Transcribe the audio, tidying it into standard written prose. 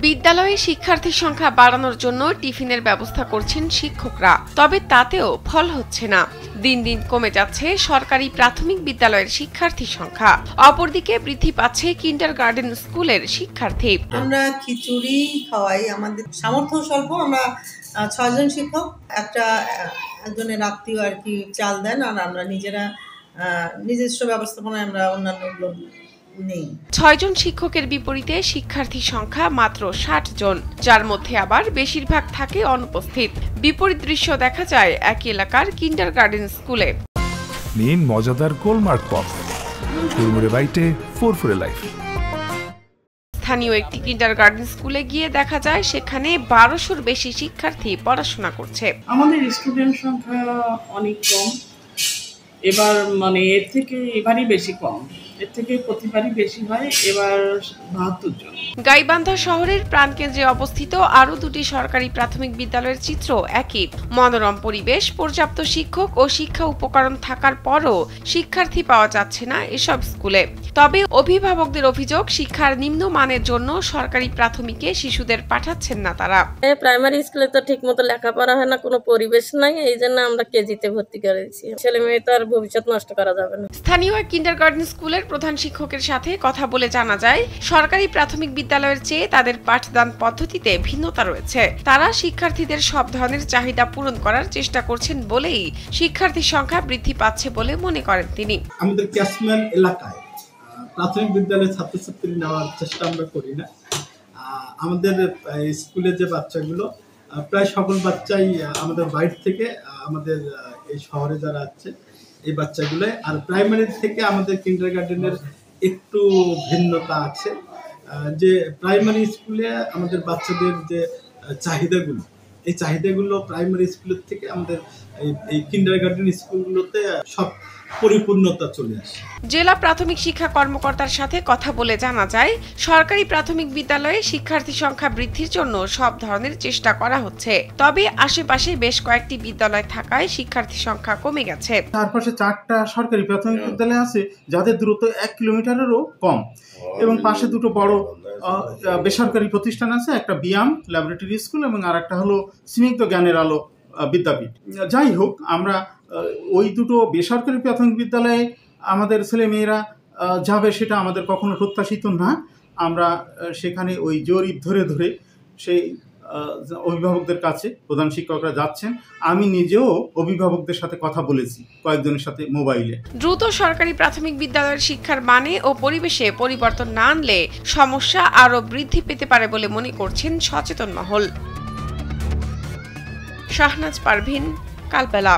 বিদ্যালয়ে শিক্ষার্থীর সংখ্যা বাড়ানোর জন্য টিফিনের ব্যবস্থা করছেন শিক্ষকরা, তবে তাতেও ফল হচ্ছে না। দিন দিন কমে যাচ্ছে সরকারি প্রাথমিক বিদ্যালয়ের শিক্ষার্থীর সংখ্যা, অপরদিকে বৃদ্ধি পাচ্ছে কিন্ডারগার্টেন স্কুলের শিক্ষার্থী। আমরা খিচুড়ি খাওয়াই, আমাদের সামর্থ্য স্বল্প, আমরা 6 জন শিক্ষক, একজনের আত্মীয় আর কি চাল দেন, আর আমরা নিজেরা নিজস্ব ব্যবস্থাপনায় আমরা অন্যান্যগুলো নেই। 6 জন শিক্ষকের বিপরীতে শিক্ষার্থীর সংখ্যা মাত্র 60 জন, যার মধ্যে আবার বেশিরভাগ থাকে অনুপস্থিত। বিপরীত দৃশ্য দেখা যায় একই এলাকার কিন্ডারগার্টেন স্কুলে। নিন মজাদার গোলমার্ক পপ, ফুরফুরে বাইটে ফুরফুরে লাইফ। স্থানীয় একটি কিন্ডারগার্টেন স্কুলে গিয়ে দেখা যায় সেখানে 1200-র বেশি শিক্ষার্থী পড়াশোনা করছে। আমাদের স্টুডেন্ট সংখ্যা অনেক কম, এর থেকে এবারই বেশি কম, এর থেকে প্রতিবারই বেশি হয়। এবার 72 জন। গাইবান্ধা শহরের প্রাণকেন্দ্রে অবস্থিত আরো দুটি সরকারি প্রাথমিক বিদ্যালয়ের চিত্র একই। মনোরম পরিবেশ, পর্যাপ্ত শিক্ষক ও শিক্ষা উপকরণ থাকার পরও শিক্ষার্থী পাওয়া যাচ্ছে না এসব স্কুলে। তবে অভিভাবকদের অভিযোগ, শিক্ষার নিম্নমানের জন্য সরকারি প্রাথমিকে শিশুদের পাঠাচ্ছেন না তারা। প্রাইমারি স্কুলে তো ঠিক মতো লেখাপড়া হয় না, কোনো পরিবেশ নাই, এই জন্য আমরা কেজিতে ভর্তি করেছি। ছেলে মেয়ে তো আর ভবিষ্যৎ নষ্ট করা যাবে না। স্থানীয় কিন্ডারগার্টেন স্কুলের প্রধান শিক্ষকের সাথে কথা বলে জানা যায়, সরকারি প্রাথমিক বিদ্যালয়ের চেয়ে তাদের পাঠদান পদ্ধতিতে ভিন্নতা রয়েছে। তারা শিক্ষার্থীদের সব ধরনের চাহিদা পূরণ করার চেষ্টা করছেন বলেই শিক্ষার্থীর সংখ্যা বৃদ্ধি পাচ্ছে বলে মনে করেন তিনি। আমাদের ক্যাশম্যান এলাকায় প্রাথমিক বিদ্যালয়ের ছাত্রছাত্রী নেওয়ার চেষ্টা আমরা করি না। আমাদের স্কুলে যে বাচ্চাগুলো, প্রায় সকল বাচ্চাই আমাদের বাইরে থেকে আমাদের এই শহরে যারা আছে এই বাচ্চাগুলো, আর প্রাইমারি থেকে আমাদের কিন্ডারগার্টেনের একটু ভিন্নতা আছে। যে প্রাইমারি স্কুলে আমাদের বাচ্চাদের যে চাহিদাগুলো, এই চাহিদাগুলো প্রাইমারি স্কুলের থেকে আমাদের এই কিন্ডারগার্টেন স্কুলগুলোতে সব পরিপূর্ণতা চলে আসে। জেলা প্রাথমিক শিক্ষা কর্মকর্তার সাথে কথা বলে জানা যায়, সরকারি প্রাথমিক বিদ্যালয়ে শিক্ষার্থী সংখ্যা বৃদ্ধির জন্য সব ধরনের চেষ্টা করা হচ্ছে। তবে আশেপাশে বেশ কয়েকটি বিদ্যালয় থাকায় শিক্ষার্থী সংখ্যা কমে গেছে। চারপাশে 4টা সরকারি প্রাথমিক বিদ্যালয় আছে যাদের দূরত্ব 1 কিলোমিটারেরও কম, এবং পাশে দুটো বড় বেসরকারি প্রতিষ্ঠান আছে, একটা বিয়াম ল্যাবরেটরি স্কুল এবং আর একটা হলো স্নিগ্ধ জ্ঞানের আলো বিদ্যাপীঠ। যাই হোক, আমরা ওই দুটো বেসরকারি প্রাথমিক বিদ্যালয়ে আমাদের ছেলে মেয়েরা যাবে সেটা আমাদের কখনো প্রত্যাশিত না। আমরা সেখানে ওই জরিপ ধরে ধরে সেই অভিভাবকদের কাছে প্রধান শিক্ষকরা যাচ্ছেন। আমি নিজেও অভিভাবকদের সাথে কথা বলেছি, কয়েকজনের সাথে মোবাইলে। দ্রুত সরকারি প্রাথমিক বিদ্যালয়ের শিক্ষার মানে ও পরিবেশে পরিবর্তন না আনলে সমস্যা আরও বৃদ্ধি পেতে পারে বলে মনে করছেন সচেতন মহল। শাহনাজ পারভিন, কালবেলা।